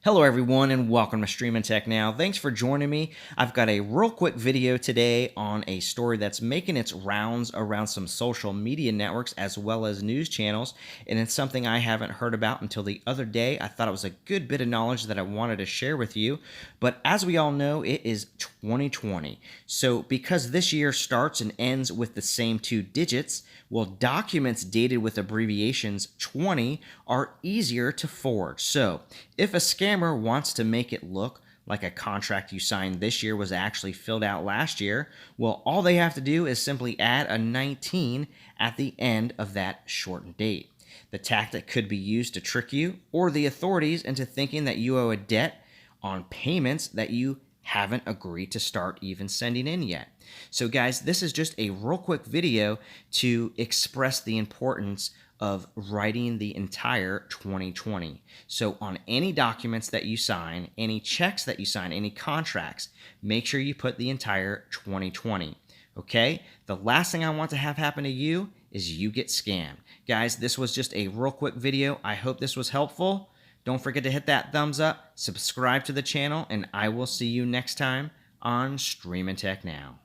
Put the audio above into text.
Hello everyone and welcome to Streamin' Tech Now. Thanks for joining me. I've got a real quick video today on a story that's making its rounds around some social media networks as well as news channels, and it's something I haven't heard about until the other day. I thought it was a good bit of knowledge that I wanted to share with you, but as we all know, it is 2020. So because this year starts and ends with the same two digits, well, documents dated with abbreviations 20 are easier to forge. So if a scammer wants to make it look like a contract you signed this year was actually filled out last year, well, all they have to do is simply add a 19 at the end of that shortened date. The tactic could be used to trick you or the authorities into thinking that you owe a debt on payments that you haven't agreed to start even sending in yet. So guys, this is just a real quick video to express the importance of writing the entire 2020. So on any documents that you sign, any checks that you sign, any contracts, make sure you put the entire 2020. Okay? The last thing I want to have happen to you is you get scammed. Guys, this was just a real quick video. I hope this was helpful. Don't forget to hit that thumbs up, subscribe to the channel, and I will see you next time on Streamin' Tech Now.